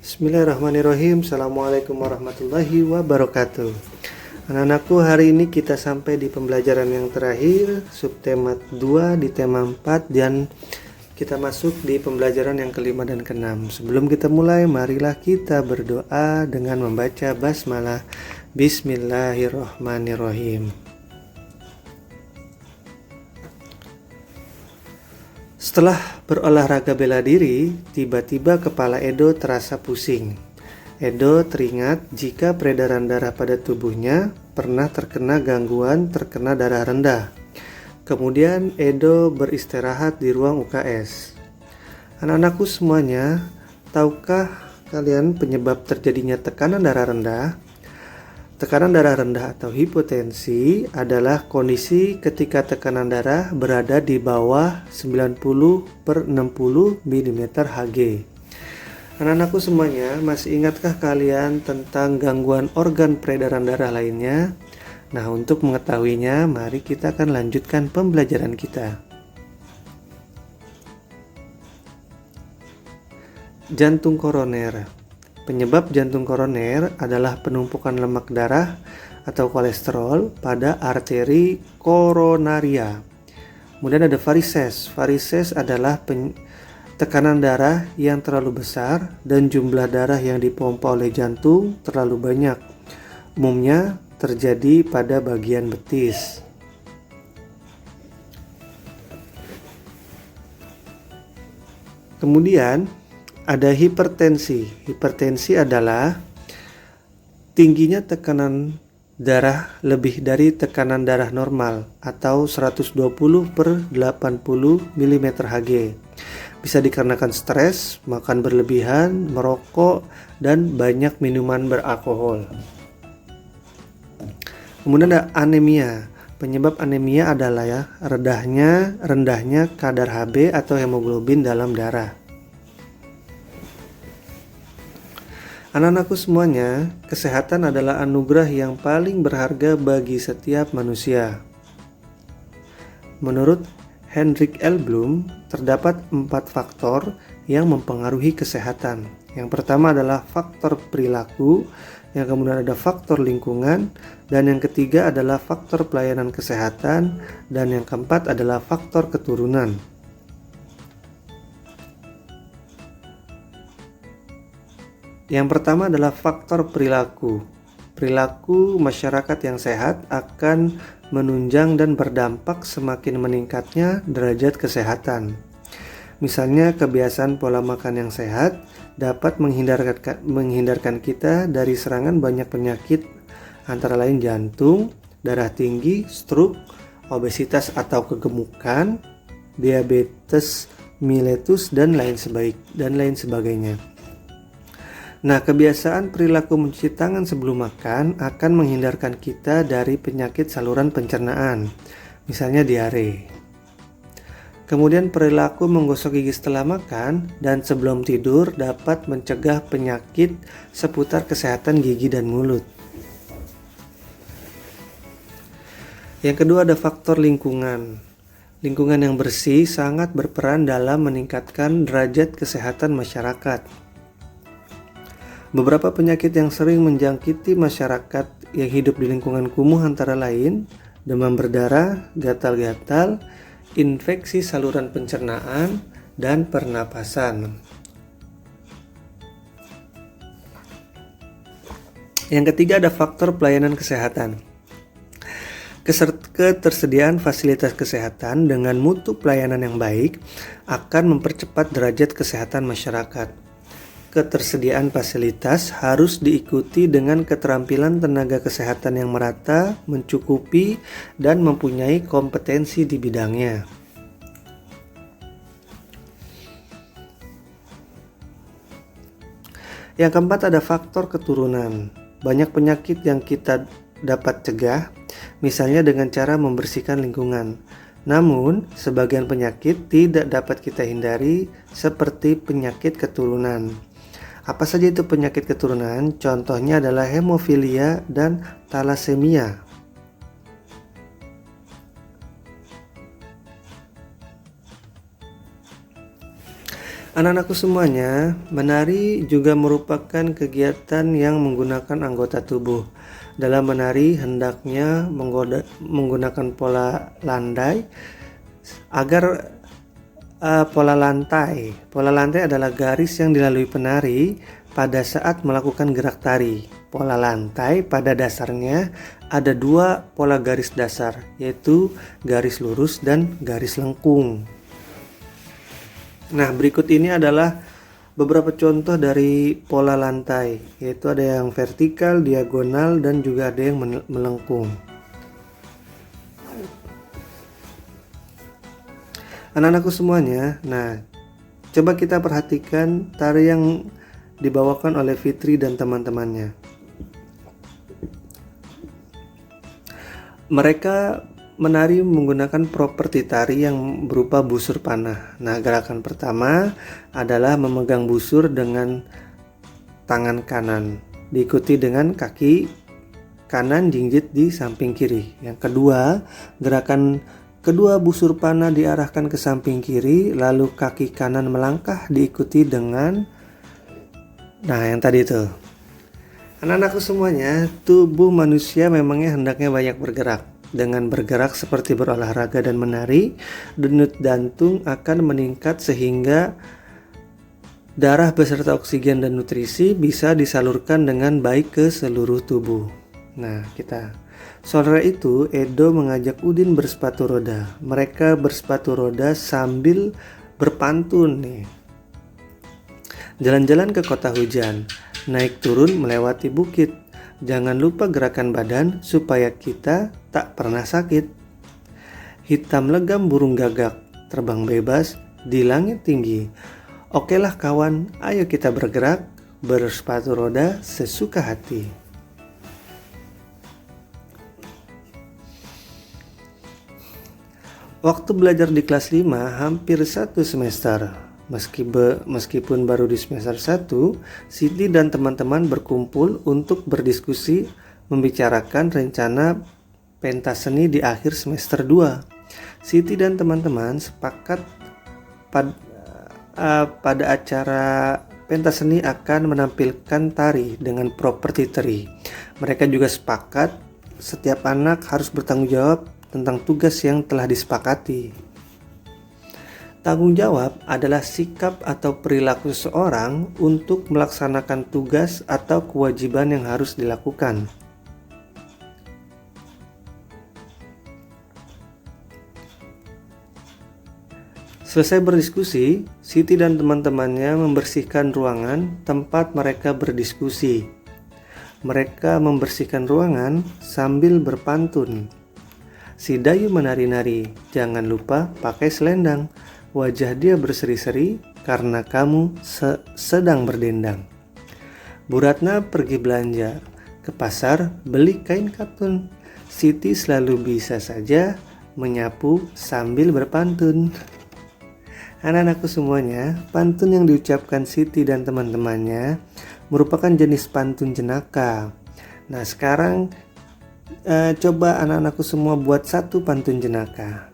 Bismillahirrahmanirrahim. Assalamualaikum warahmatullahi wabarakatuh. Anak-anakku, hari ini kita sampai di pembelajaran yang terakhir, subtema 2 di tema 4, dan kita masuk di pembelajaran yang kelima dan keenam. Sebelum kita mulai, marilah kita berdoa dengan membaca basmalah. Bismillahirrahmanirrahim. Setelah berolahraga bela diri, tiba-tiba kepala Edo terasa pusing. Edo teringat jika peredaran darah pada tubuhnya pernah terkena gangguan terkena darah rendah. Kemudian Edo beristirahat di ruang UKS. Anak-anakku semuanya, tahukah kalian penyebab terjadinya tekanan darah rendah? Tekanan darah rendah atau hipotensi adalah kondisi ketika tekanan darah berada di bawah 90/60 mm Hg. Anak-anakku semuanya, masih ingatkah kalian tentang gangguan organ peredaran darah lainnya? Nah, untuk mengetahuinya, mari kita akan lanjutkan pembelajaran kita. Jantung koroner. Penyebab jantung koroner adalah penumpukan lemak darah atau kolesterol pada arteri koronaria. Kemudian ada varises. Varises adalah tekanan darah yang terlalu besar dan jumlah darah yang dipompa oleh jantung terlalu banyak. Umumnya terjadi pada bagian betis. Kemudian ada hipertensi. Hipertensi adalah tingginya tekanan darah lebih dari tekanan darah normal atau 120/80 mm Hg. Bisa dikarenakan stres, makan berlebihan, merokok, dan banyak minuman beralkohol. Kemudian ada anemia. Penyebab anemia adalah rendahnya kadar Hb atau hemoglobin dalam darah. Anak-anakku semuanya, kesehatan adalah anugerah yang paling berharga bagi setiap manusia. Menurut Hendrik L. Bloom, terdapat 4 faktor yang mempengaruhi kesehatan. Yang pertama adalah faktor perilaku, yang kemudian ada faktor lingkungan, dan yang ketiga adalah faktor pelayanan kesehatan, dan yang keempat adalah faktor keturunan. Yang pertama adalah faktor perilaku. Perilaku masyarakat yang sehat akan menunjang dan berdampak semakin meningkatnya derajat kesehatan. Misalnya, kebiasaan pola makan yang sehat dapat menghindarkan kita dari serangan banyak penyakit, antara lain jantung, darah tinggi, stroke, obesitas atau kegemukan, diabetes mellitus, dan lain sebagainya. Nah, kebiasaan perilaku mencuci tangan sebelum makan akan menghindarkan kita dari penyakit saluran pencernaan, misalnya diare. Kemudian perilaku menggosok gigi setelah makan dan sebelum tidur dapat mencegah penyakit seputar kesehatan gigi dan mulut. Yang kedua ada faktor lingkungan. Lingkungan yang bersih sangat berperan dalam meningkatkan derajat kesehatan masyarakat. Beberapa penyakit yang sering menjangkiti masyarakat yang hidup di lingkungan kumuh antara lain demam berdarah, gatal-gatal, infeksi saluran pencernaan, dan pernapasan. Yang ketiga ada faktor pelayanan kesehatan. Ketersediaan fasilitas kesehatan dengan mutu pelayanan yang baik akan mempercepat derajat kesehatan masyarakat. Ketersediaan fasilitas harus diikuti dengan keterampilan tenaga kesehatan yang merata, mencukupi, dan mempunyai kompetensi di bidangnya. Yang keempat ada faktor keturunan. Banyak penyakit yang kita dapat cegah, misalnya dengan cara membersihkan lingkungan. Namun, sebagian penyakit tidak dapat kita hindari, seperti penyakit keturunan. Apa saja itu penyakit keturunan? Contohnya adalah hemofilia dan thalassemia. Anak-anakku semuanya, menari juga merupakan kegiatan yang menggunakan anggota tubuh. Dalam menari, hendaknya menggunakan pola landai agar pola lantai. Pola lantai adalah garis yang dilalui penari pada saat melakukan gerak tari. Pola lantai pada dasarnya ada dua pola garis dasar, yaitu garis lurus dan garis lengkung. Nah, berikut ini adalah beberapa contoh dari pola lantai, yaitu ada yang vertikal, diagonal, dan juga ada yang melengkung. Anak-anakku semuanya, nah, coba kita perhatikan tari yang dibawakan oleh Fitri dan teman-temannya. Mereka menari menggunakan properti tari yang berupa busur panah. Nah, gerakan pertama adalah memegang busur dengan tangan kanan, diikuti dengan kaki kanan jinjit di samping kiri. Yang kedua, gerakan kedua busur panah diarahkan ke samping kiri, lalu kaki kanan melangkah diikuti dengan yang tadi itu. Anak-anakku semuanya, tubuh manusia memangnya hendaknya banyak bergerak. Dengan bergerak seperti berolahraga dan menari, denyut jantung akan meningkat sehingga darah beserta oksigen dan nutrisi bisa disalurkan dengan baik ke seluruh tubuh. Nah, sore itu Edo mengajak Udin bersepatu roda. Mereka bersepatu roda sambil berpantun nih. Jalan-jalan ke kota hujan, naik turun melewati bukit. Jangan lupa gerakan badan supaya kita tak pernah sakit. Hitam legam burung gagak, terbang bebas di langit tinggi. Okelah kawan, ayo kita bergerak, bersepatu roda sesuka hati. Waktu belajar di kelas 5 hampir 1 semester. Meskipun baru di semester 1, Siti dan teman-teman berkumpul untuk berdiskusi membicarakan rencana pentas seni di akhir semester 2. Siti dan teman-teman sepakat pada acara pentas seni akan menampilkan tari dengan properti tari. Mereka juga sepakat setiap anak harus bertanggung jawab tentang tugas yang telah disepakati. Tanggung jawab adalah sikap atau perilaku seseorang untuk melaksanakan tugas atau kewajiban yang harus dilakukan. Selesai berdiskusi, Siti dan teman-temannya membersihkan ruangan tempat mereka berdiskusi. Mereka membersihkan ruangan sambil berpantun. Si Dayu menari-nari, jangan lupa pakai selendang. Wajah dia berseri-seri karena kamu sedang berdendang. Bu Ratna pergi belanja ke pasar beli kain katun. Siti selalu bisa saja menyapu sambil berpantun. Anak-anakku semuanya, pantun yang diucapkan Siti dan teman-temannya merupakan jenis pantun jenaka. Nah, sekarang coba anak-anakku semua buat satu pantun jenaka.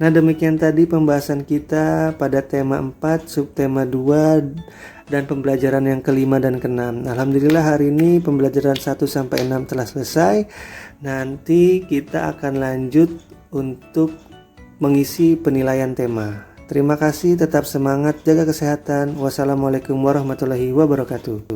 Nah, demikian tadi pembahasan kita pada tema 4, subtema 2, dan pembelajaran yang kelima dan keenam. Alhamdulillah hari ini pembelajaran 1 sampai 6 telah selesai. Nanti kita akan lanjut untuk mengisi penilaian tema. Terima kasih, tetap semangat, jaga kesehatan. Wassalamualaikum warahmatullahi wabarakatuh.